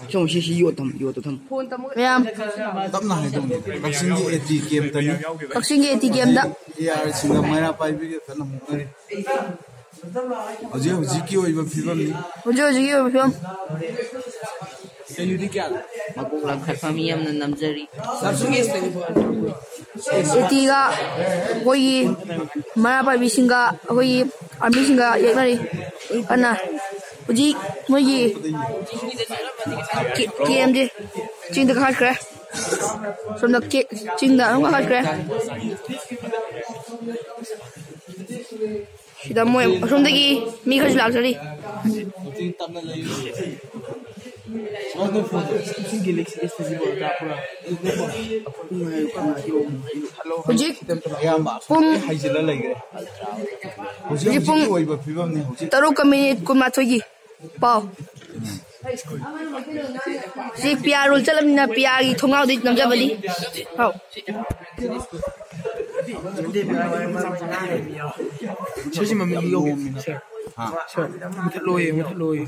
Trong xí yo thầm. Ma'am. Tắm này đâu bác sinh cái ATM tani. Bác sinh cái ATM đó. Yaar singa mera pai video tana mukari. Hoji ki oi ba film ni. Hoji oi ba film. Yudi kya? Maguk lang kharfami yam na namjari. ATga hoi mara pai bisinga hoi army singa yaknari. Ana hoji moi KM di ching da khat kre. Som da ching da ang khat kre. Sida moi som da gi mi khaj lag jari. Hujik pung taruh ke minit kun mathogi pau si piarul chalam na piari thongau dit namja bali hau Sisi mami yo. Ha. Sure. Mutloy.